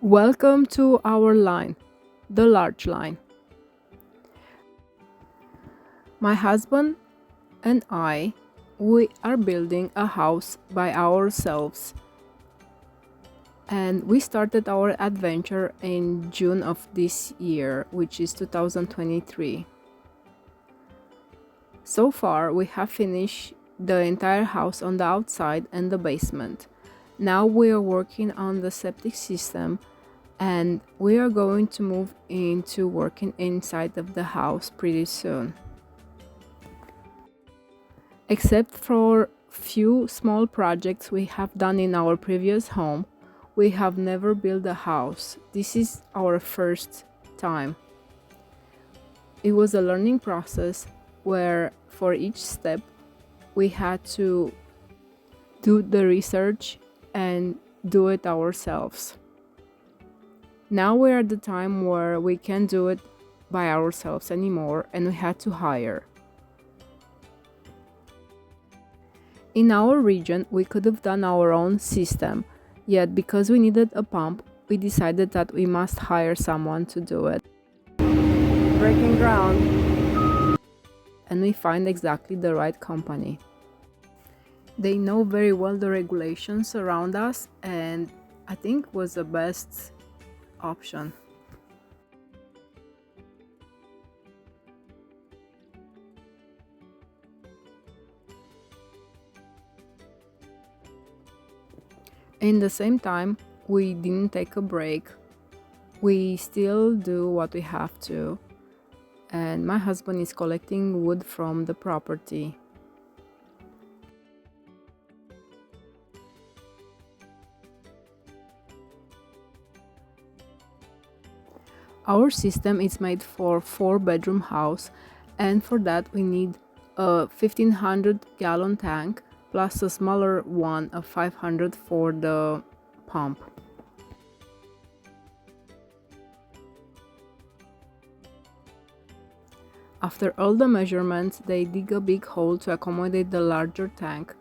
Welcome to our line, the large line. My husband and I, we are building a house by ourselves, and we started our adventure in June of this year, which is 2023. So far, we have finished the entire house on the outside and the basement. Now we are working on the septic system, and we are going to move into working inside of the house pretty soon. Except for few small projects we have done in our previous home, we have never built a house. This is our first time. It was a learning process where for each step we had to do the research and do it ourselves. Now we're at the time where we can't do it by ourselves anymore and we had to hire. In our region, we could have done our own system, yet because we needed a pump, we decided that we must hire someone to do it. Breaking ground. And we find exactly the right company. They know very well the regulations around us, and I think was the best option. In the same time, we didn't take a break. We still do what we have to, and my husband is collecting wood from the property. Our system is made for 4-bedroom house, and for that we need a 1500-gallon tank plus a smaller one of 500 for the pump. After all the measurements, they dig a big hole to accommodate the larger tank.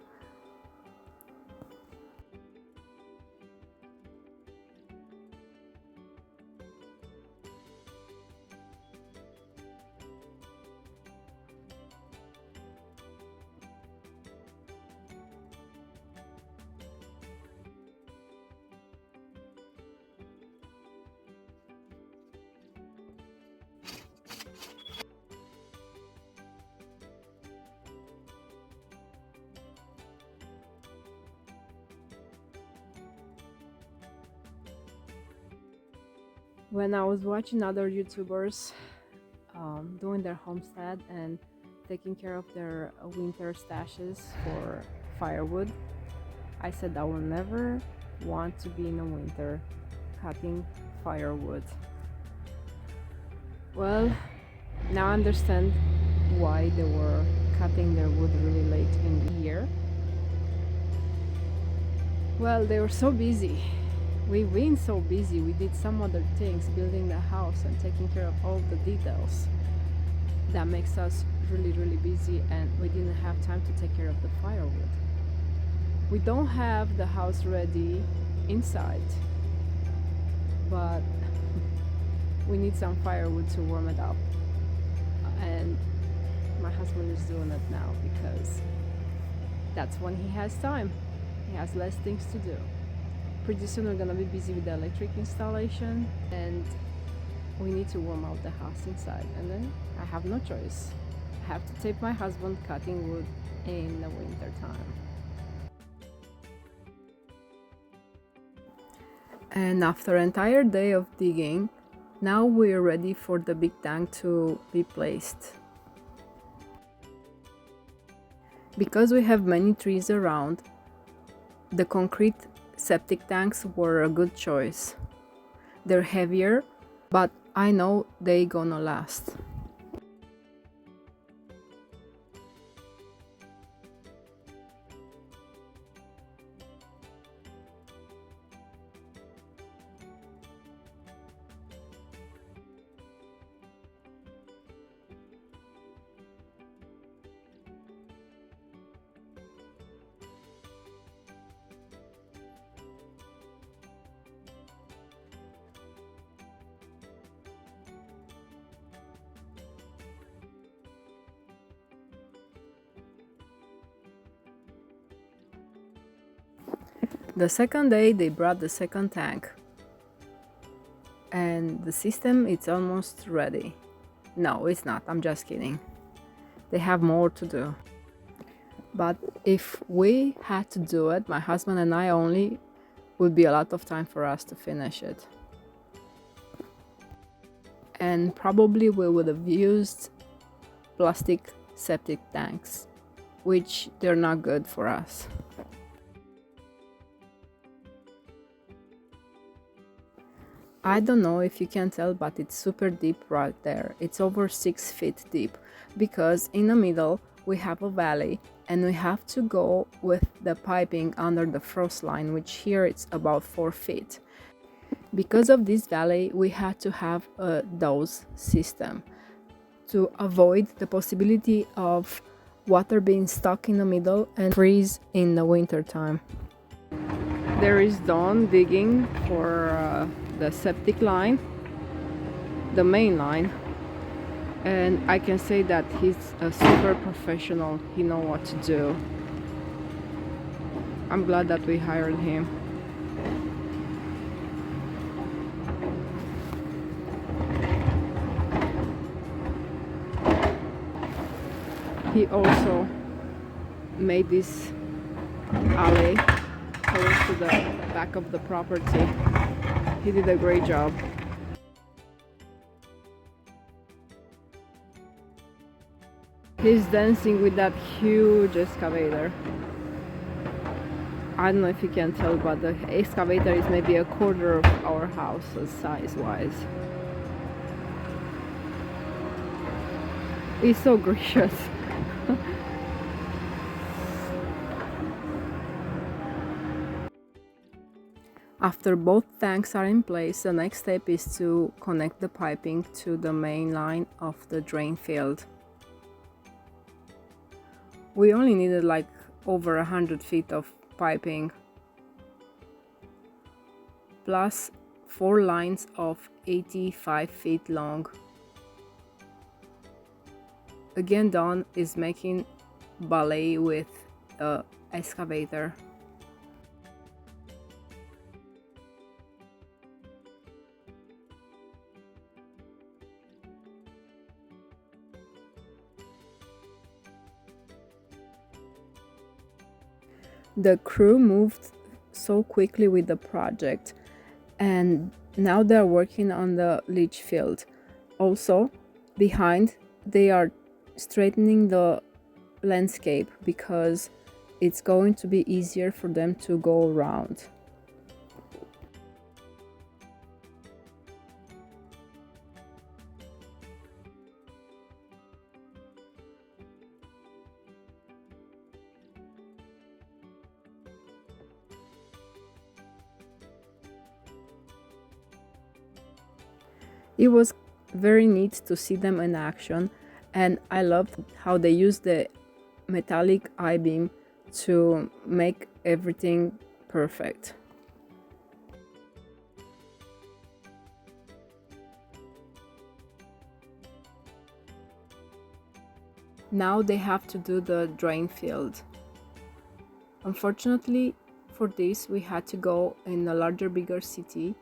When I was watching other YouTubers doing their homestead and taking care of their winter stashes for firewood, I said I will never want to be in the winter cutting firewood. Well, now I understand why they were cutting their wood really late in the year. Well, they were so busy. We've been so busy. We did some other things, building the house and taking care of all the details. That makes us really busy, and we didn't have time to take care of the firewood. We don't have the house ready inside, but we need some firewood to warm it up. And my husband is doing it now because that's when he has time. He has less things to do. Pretty soon we're gonna be busy with the electric installation, and we need to warm up the house inside, and then I have no choice. I have to tape my husband cutting wood in the winter time. And after an entire day of digging, now we're ready for the big tank to be placed. Because we have many trees around, the concrete septic tanks were a good choice. They're heavier, but I know they gonna last. The second day they brought the second tank, and the system is almost ready. No, it's not, I'm just kidding. They have more to do. But if we had to do it, my husband and I only, would be a lot of time for us to finish it. And probably we would have used plastic septic tanks, which they're not good for us. I don't know if you can tell, but it's super deep right there. It's over 6 feet deep, because in the middle we have a valley and we have to go with the piping under the frost line, which here it's about 4 feet. Because of this valley, we had to have a dose system to avoid the possibility of water being stuck in the middle and freeze in the winter time. There is Don digging for the septic line, the main line, and I can say that he's a super professional. He knows what to do. I'm glad that we hired him. He also made this alley close to the back of the property. He did a great job. He's dancing with that huge excavator. I don't know if you can tell, but the excavator is maybe a quarter of our house size-wise. He's so gracious. After both tanks are in place, the next step is to connect the piping to the main line of the drain field. We only needed like over 100 feet of piping, plus 4 lines of 85 feet long. Again, Don is making ballet with the excavator. The crew moved so quickly with the project, and now they're working on the leach field. Also, behind, they are straightening the landscape because it's going to be easier for them to go around. It was very neat to see them in action, and I loved how they used the metallic I-beam to make everything perfect. Now they have to do the drain field. Unfortunately for this, we had to go in a larger, bigger city,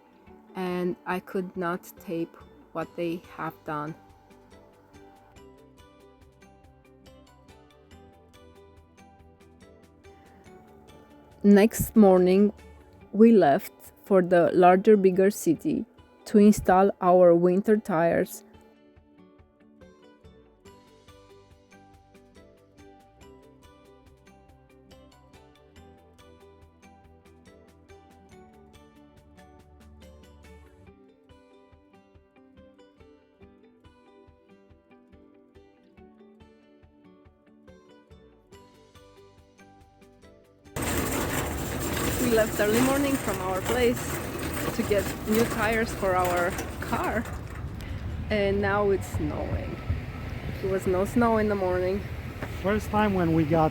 and I could not tape what they have done. Next morning, we left for the larger, bigger city to install our winter tires. We left early morning from our place to get new tires for our car, and now it's snowing. It was no snow in the morning. First time when we got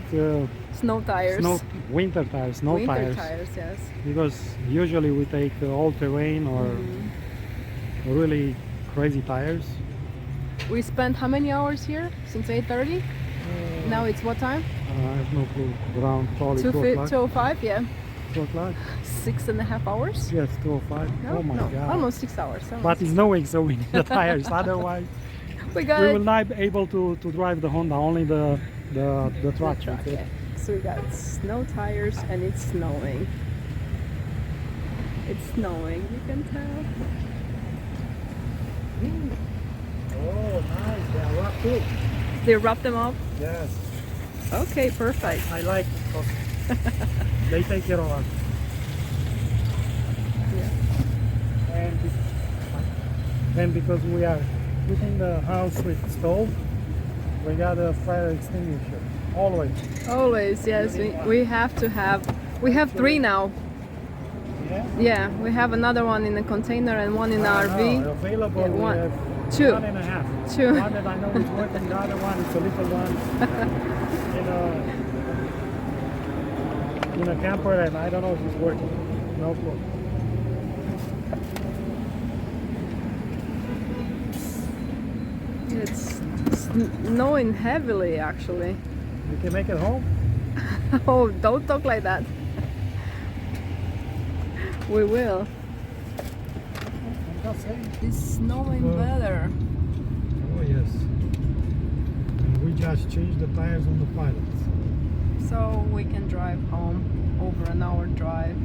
Snow tires. winter tires, Winter tires, yes. because usually we take all-terrain or really crazy tires. We spent how many hours here? Since 8:30? Now it's what time? I have no clue, around probably 2 o'clock. 2:05, yeah. 2 o'clock? 6.5 hours? Yes, 2:05. No, Oh my no, God. almost 6 hours. But it's snowing, so we need the tires. Otherwise, we got we it. will not be able to drive the Honda, only the truck. The truck, that's it. yeah. So we got snow tires and it's snowing. It's snowing, you can tell. Oh, nice. They are wrapped too. They wrap them up? Yes. Okay, perfect. I like it because they take care of us. Yeah. And because we are putting the house with stove, we got a fire extinguisher. Always. Always, yes. We have to have. We have 3 now. Yeah? Yeah, we have another one in a container and one in the RV. No, available. Yeah, we one- have 2. 1.5. 2. One that I know is working, the other one is a little one in a camper, and I don't know if it's working. No clue. It's snowing heavily, actually. You can make it home? Oh, don't talk like that. We will. I'm just saying. It's snowing better. Oh yes. And we just changed the tires on the pilots. So we can drive home. Over an hour drive.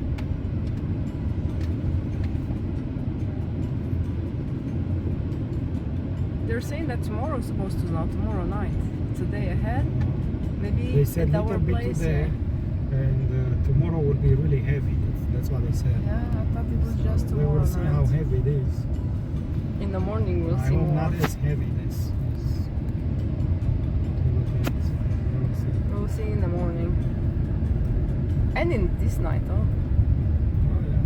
They're saying that tomorrow's supposed to snow, tomorrow night. It's a day ahead. Maybe They said at little our bit place. today, and tomorrow will be really heavy. That's what they said. Yeah, I thought it was just We tomorrow will see how night. heavy it is. In the morning we'll I see hope more. not as heavy as we'll see. We'll see in the morning. And in this night, oh. Oh, yeah.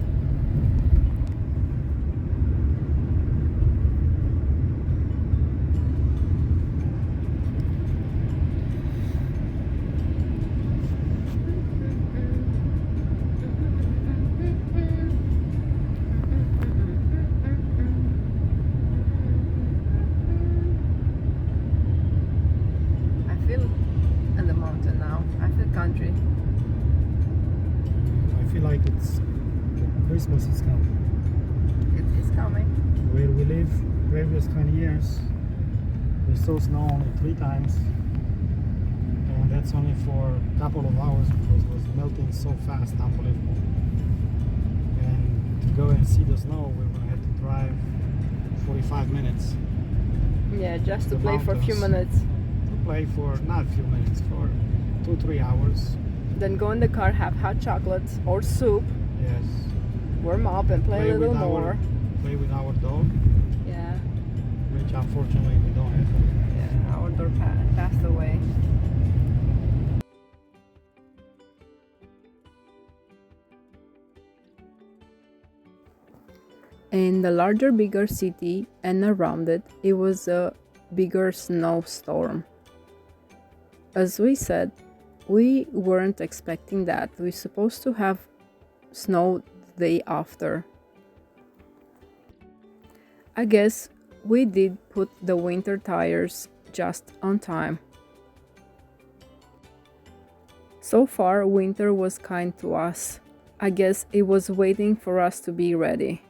I feel in the mountain now. I feel country. I feel like Christmas is coming. It is coming. Where we live, previous 20 years, we saw snow only 3 times, and that's only for a couple of hours because it was melting so fast, unbelievable. And to go and see the snow, we will have to drive 45 minutes Yeah, just to The play for a few mountains. minutes. to play for, not a few minutes, for 2-3 hours. Then go in the car, have hot chocolate or soup, Yes. warm up and play a little with more. play with our dog, Yeah, which unfortunately we don't have. yeah, our dog passed away. In the larger, bigger city and around it, it was a bigger snowstorm. As we said, we weren't expecting that. We're supposed to have snow the day after. I guess we did put the winter tires just on time. So far, winter was kind to us. I guess it was waiting for us to be ready.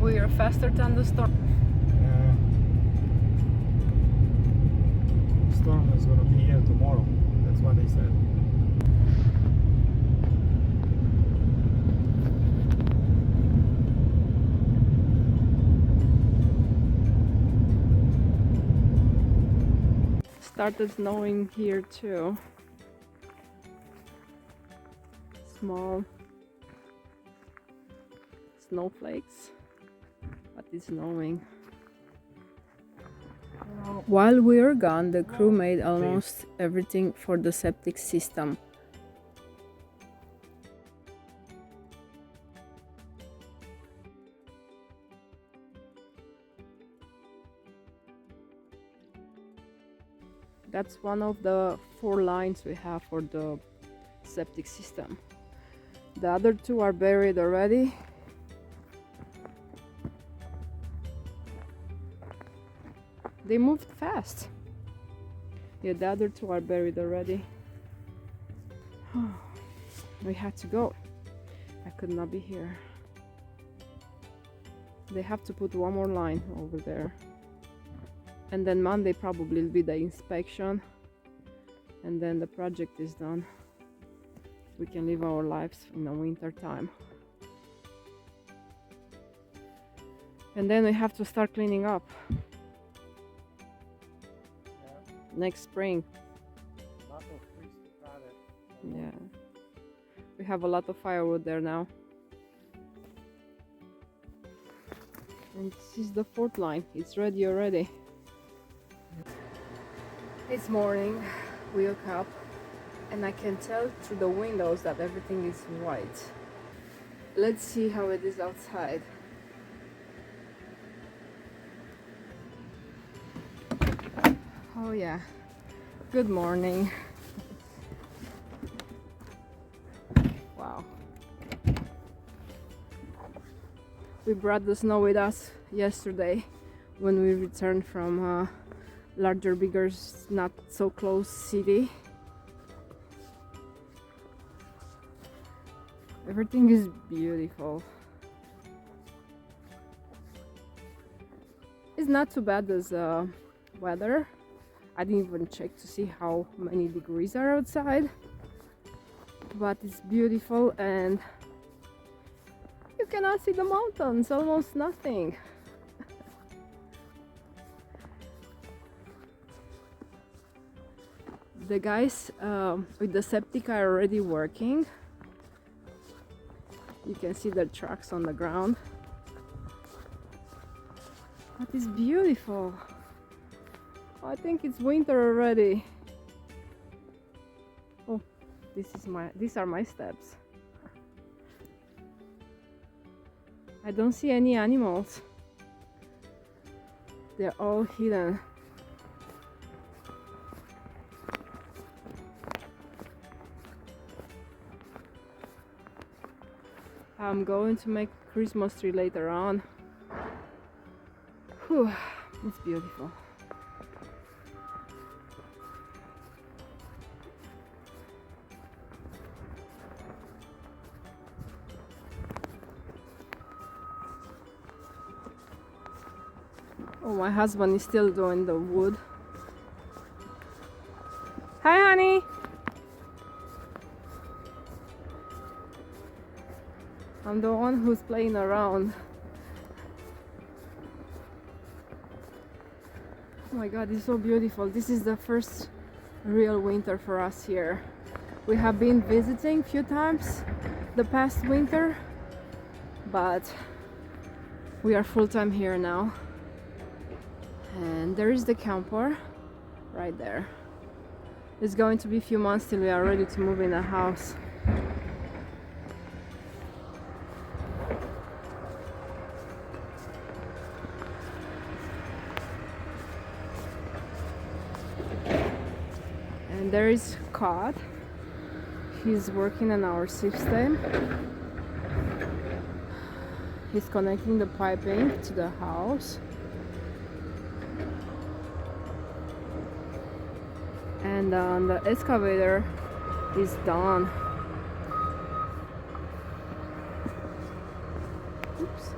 We are faster than the storm. Storm is gonna be here tomorrow. That's what they said. Started snowing here too. Small snowflakes, but it's snowing. While we were gone, the crew made almost everything for the septic system. That's one of the 4 lines we have for the septic system. The other 2 are buried already. They moved fast. Yeah, the other two are buried already. We had to go. I could not be here. They have to put one more line over there. And then Monday probably will be the inspection. And then the project is done. We can live our lives in the winter time. And then we have to start cleaning up. Next spring. Lot of trees to cut it. Yeah. We have a lot of firewood there now. And this is the fourth line. It's ready already. It's morning. We woke up and I can tell through the windows that everything is white. Let's see how it is outside. Oh yeah. Good morning. Wow. We brought the snow with us yesterday when we returned from larger, bigger, not so close city. Everything is beautiful. It's not too bad as weather. I didn't even check to see how many degrees are outside, but it's beautiful and you cannot see the mountains, almost nothing. The guys with the Septic are already working. You can see their trucks on the ground. But it's beautiful. I think it's winter already. Oh, these are my steps. I don't see any animals. They're all hidden. I'm going to make Christmas tree later on. Whew, it's beautiful. Oh, my husband is still doing the wood. Hi, honey. I'm the one who's playing around. Oh my god, it's so beautiful. This is the first real winter for us here. We have been visiting a few times the past winter, but we are full-time here now. And there is the camper right there. It's going to be a few months till we are ready to move in a house. And there is Cod. He's working on our system. He's connecting the piping to the house. And the excavator is done. Oops.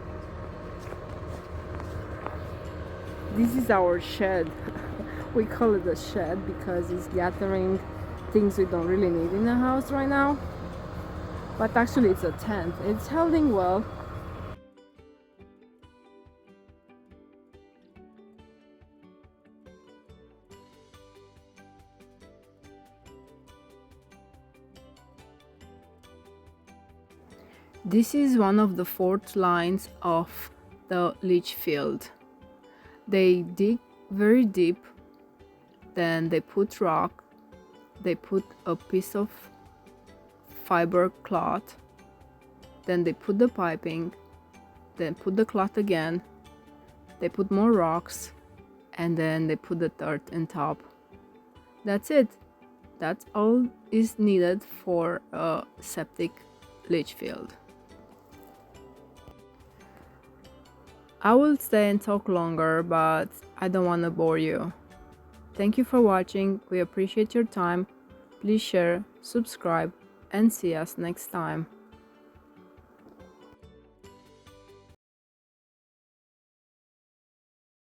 This is our shed. We call it a shed because it's gathering things we don't really need in the house right now. But actually it's a tent. It's holding well. This is one of the fourth lines of the leach field. They dig very deep, then they put rock, they put a piece of fiber cloth, then they put the piping, then put the cloth again, they put more rocks, and then they put the dirt on top. That's it. That's all is needed for a septic leach field. I will stay and talk longer, but I don't want to bore you. Thank you for watching. We appreciate your time. Please share, subscribe, and see us next time.